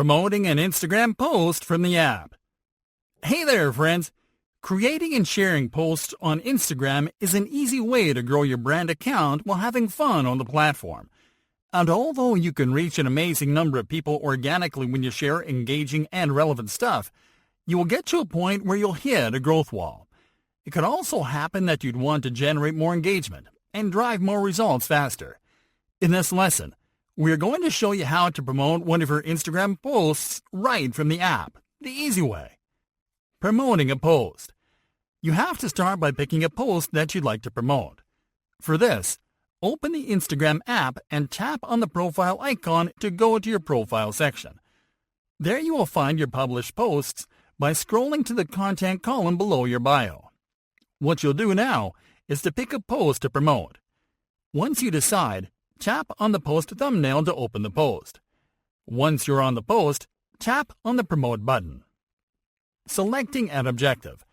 Promoting an Instagram post from the app. Hey there, friends! Creating and sharing posts on Instagram is an easy way to grow your brand account while having fun on the platform. And although you can reach an amazing number of people organically when you share engaging and relevant stuff, you will get to a point where you'll hit a growth wall. It could also happen that you'd want to generate more engagement and drive more results faster. In this lesson, we're going to show you how to promote one of your Instagram posts right from the app, the easy way. Promoting a post. You have to start by picking a post that you'd like to promote. For this, open the Instagram app and tap on the profile icon to go to your profile section. There you will find your published posts by scrolling to the content column below your bio. What you'll do now is to pick a post to promote. Once you decide, tap on the post thumbnail to open the post. Once you're on the post, tap on the Promote button. Selecting an objective.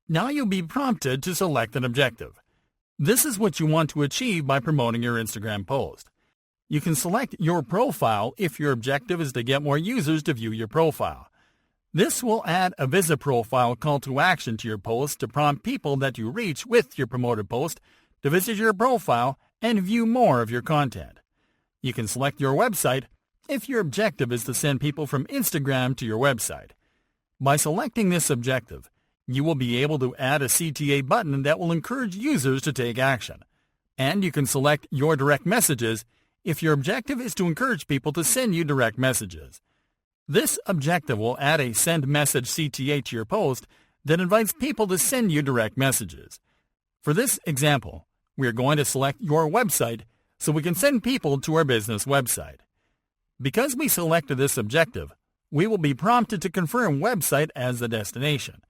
Now you'll be prompted to select an objective. This is what you want to achieve by promoting your Instagram post. You can select your profile if your objective is to get more users to view your profile. This will add a visit profile call to action to your post to prompt people that you reach with your promoted post to visit your profile and view more of your content. You can select your website if your objective is to send people from Instagram to your website. By selecting this objective, you will be able to add a CTA button that will encourage users to take action. And you can select your direct messages if your objective is to encourage people to send you direct messages. This objective will add a send message CTA to your post that invites people to send you direct messages. For this example, we are going to select your website so we can send people to our business website. Because we selected this objective, we will be prompted to confirm website as the destination.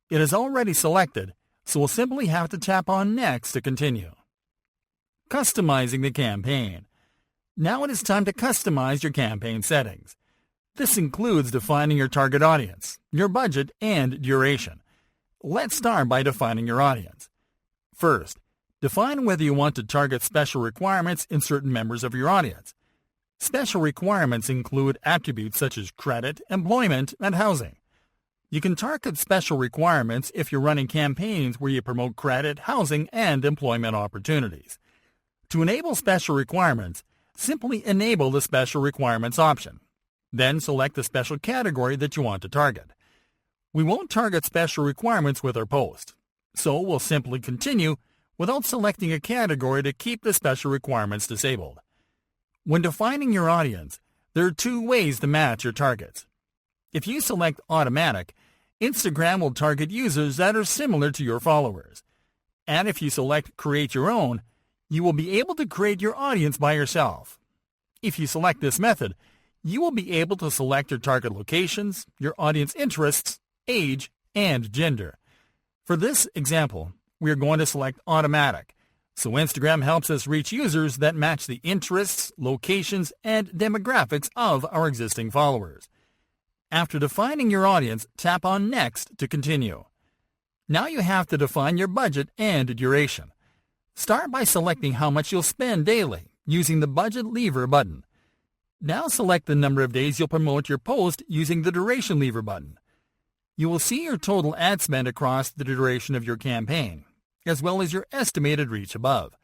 It is already selected, so we'll simply have to tap on Next to continue. Customizing the campaign. Now it is time to customize your campaign settings. This includes defining your target audience, your budget, and duration. Let's start by defining your audience. First, define whether you want to target special requirements in certain members of your audience. Special requirements include attributes such as credit, employment, and housing. You can target special requirements if you're running campaigns where you promote credit, housing, and employment opportunities. To enable special requirements, simply enable the Special Requirements option. Then select the special category that you want to target. We won't target special requirements with our post, so we'll simply continue without selecting a category to keep the special requirements disabled. When defining your audience, there are two ways to match your targets. If you select Automatic, Instagram will target users that are similar to your followers. And if you select Create Your Own, you will be able to create your audience by yourself. If you select this method, you will be able to select your target locations, your audience interests, age, and gender. For this example, we are going to select Automatic, so Instagram helps us reach users that match the interests, locations, and demographics of our existing followers. After defining your audience, tap on Next to continue. Now you have to define your budget and duration. Start by selecting how much you'll spend daily using the Budget Lever button. Now select the number of days you'll promote your post using the Duration Lever button. You will see your total ad spend across the duration of your campaign, as well as your estimated reach above.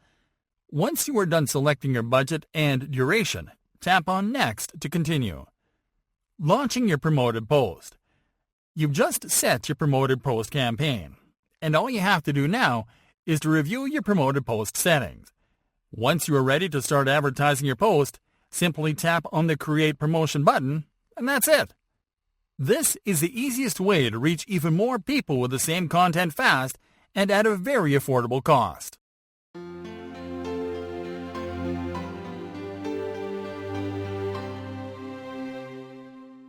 Once you are done selecting your budget and duration, tap on Next to continue. Launching your promoted post. You've just set your promoted post campaign, and all you have to do now is to review your promoted post settings. Once you are ready to start advertising your post, simply tap on the Create Promotion button, and that's it. This is the easiest way to reach even more people with the same content fast and at a very affordable cost.